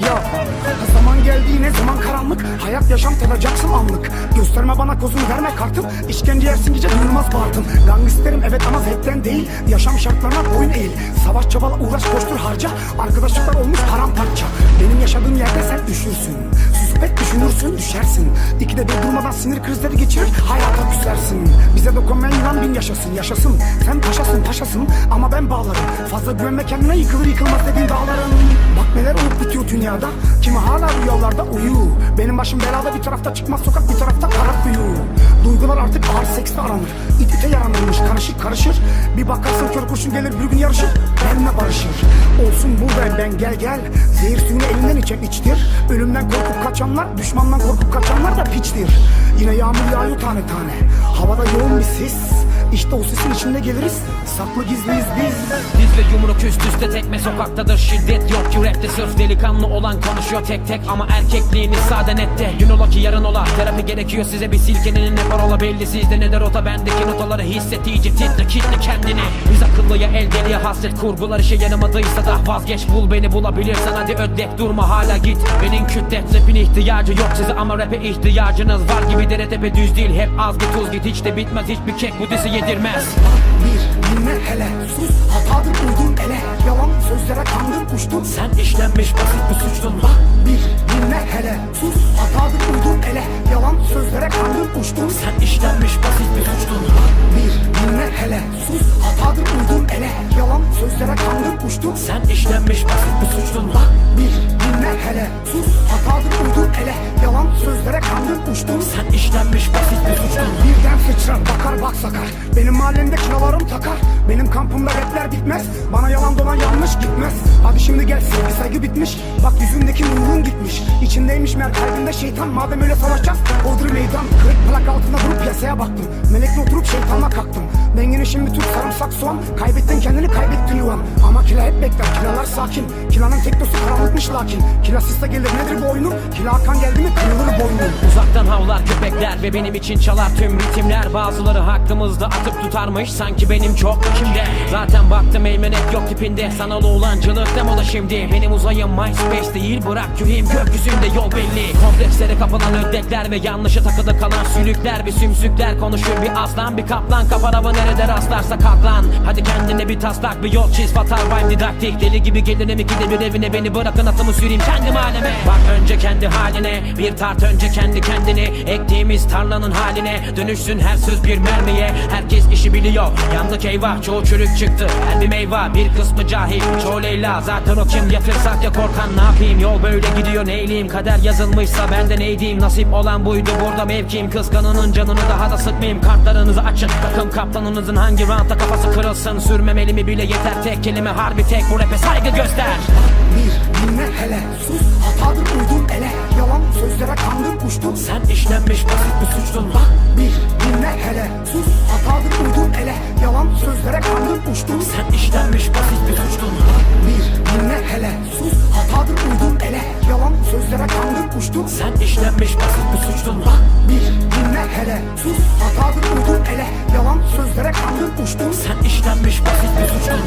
Ya zaman geldi ne zaman karanlık, hayat yaşam tadacaksın anlık. Gösterme bana kozunu, verme kartım, işkence yersin gece duyulmaz bağırtım. Gangsterim evet ama zevkten değil, yaşam şartlarına boyun eğil. Savaş çabala, uğraş, koştur, harca, arkadaşlıklar olmuş paramparça. Benim yaşadığım yerde sen üşürsün, susup hep düşünürsün, düşersin. İkide bir durmadan sinir krizleri geçirir, hayata küsersin. Bize dokunmayan yılan bin yaşasın, yaşasın. Sen paşasın paşasın ama ben bağlarım. Fazla güvenme kendine, yıkılır yıkılmaz dediğin dağların. Bak neler olup bitiyor dünyada, kimi hala rüyalarda uyu. Benim başım belada, bir tarafta çıkmaz sokak, bir tarafta kara kuyu. Duygular artık ağır seksle aranır, İt ite yaranırmış, karışık karışır. Bir bakarsın kör kurşun gelir bir gün yarışır, benimle barışır. Olsun buradayım ben, gel gel. Zehir suyunu elinden içen içtir. Ölümden korkup kaçanlar, düşmandan korkup kaçanlar da piçtir. Yine yağmur yağıyor tane tane, havada yoğun bir sis. İşte o sesin içinde geliriz, saklı gizliyiz biz. Diz ve yumruk üst üste tekme, sokaktadır şiddet yok ki rapte. Sırf delikanlı olan konuşuyor tek tek ama erkekliğiniz sade nette. Dün ola ki yarın ola, terapi gerekiyor size bir silkenin. Ne parola belli sizde ne de rota, bendeki notaları hisset iyice, titre kitle kendini. Biz akıllıya el deliye hasret, kurgular işe yaramadıysa da vazgeç, bul beni bulabilirsen hadi ödlek, durma hala git. Benim kütlet rapin ihtiyacı yok size ama rap'e ihtiyacınız var gibi. Dere tepe düz değil, hep az bir tuz git, hiç de bitmez hiçbir kek bu disi yedirmez. Bir dinle hele, sus hatadır uydun ele. Yalan sözlere kandın uçtun, Sen işlenmiş basit bir suçtun. bak bir dinle hele, sus hatadır uydun ele. Yalan sözlere kandın uçtun, Sen işlenmiş basit bir suçtun. bir dinle hele, sus hatadır uydun ele. Yalan sözlere kandın uçtun, Sen işlenmiş basit bir suçtun. bak bir dinle hele, sus hatadır uydun ele. Yalan sözlere kandın uçtun, Sen işlenmiş basit bir suçtun. birden sıçrar bakar bak sakar. Benim mahallemde kiralarım takar, benim kampımda rapler bitmez. Bana yalan dolan yanlış gitmez. Hadi şimdi gel sevgi saygı bitmiş, bak yüzündeki nurun gitmiş. İçindeymiş meğer kalbinde şeytan, madem öyle savaşacağız Odri meydan. Kırık plak altında durup piyasaya baktım, melekle oturup şeytanla kalktım. Dengini şimdi tut sarımsak soğan, kaybettin kendini kaybettin yuvan. Ama kila hep bekler, kilalar sakin. Kilanın tek dostu karanlıkmış lakin. Kilasızsa gelir nedir bu oyunun, kila Hakan geldi mi kırılır boynun. Uzaktan havlar köpekler ve benim için çalar tüm ritimler. Bazıları hakkımızda atıp tutarmış sanki benim çok kimde. Zaten baktım eğmenek yok tipinde, sanal oğlancılık demoda şimdi. Benim uzayım MySpace değil, bırak yüreğim gökyüzünde yol belli. Komplekslere kapılan ödekler ve yanlışa takılı kalan sülükler. Bir sümsükler konuşur, bir aslan bir kaplan. Kafa araba nerede rastlarsa kalk lan. Hadi kendine bir taslak bir yol çiz, fatal rhyme didaktik. Deli gibi gelirim ikide bir evine, beni bırakın atımı süreyim kendim aleme. Bak önce kendi haline, bir tart önce kendi kendini. Ektiğimiz tarlanın haline, dönüşsün her söz bir mermiye. Herkes işi biliyor, yandık eyvah, çoğu çürük çıktı her bir meyve. Bir kısmı cahil, çoğu Leyla. Zaten o kim, yatırsak ya korkan, ne yapayım? Yol böyle gidiyor neyleyim, kader yazılmışsa ben de neydim. Nasip olan buydu, burada mevkim. Kıskanının canını daha da sıkmayayım, kartlarınızı açın. Takım kaptanınızın hangi ranta kafası kırılsın. Sürmem elimi bile yeter, tek kelime harbi tek, bu rap'e saygı göster. Bir dinle hele, sus hatadır uydun ele. Yalan sözlere kandın uçtun, Sen işlenmiş basit bir suçtun. bak bir dinle hele, sus hatadır uydun ele. Yalan sözlere kandın uçtun, Sen işlenmiş basit bir suçtun. bir dinle hele, sus hatadır uydun ele. Yalan sözlere kandın uçtun, Sen işlenmiş basit bir suçtun. bak bir dinle hele, sus hatadır uydun ele. Yalan sözlere kandın uçtun, Sen işlenmiş basit bir suçtun.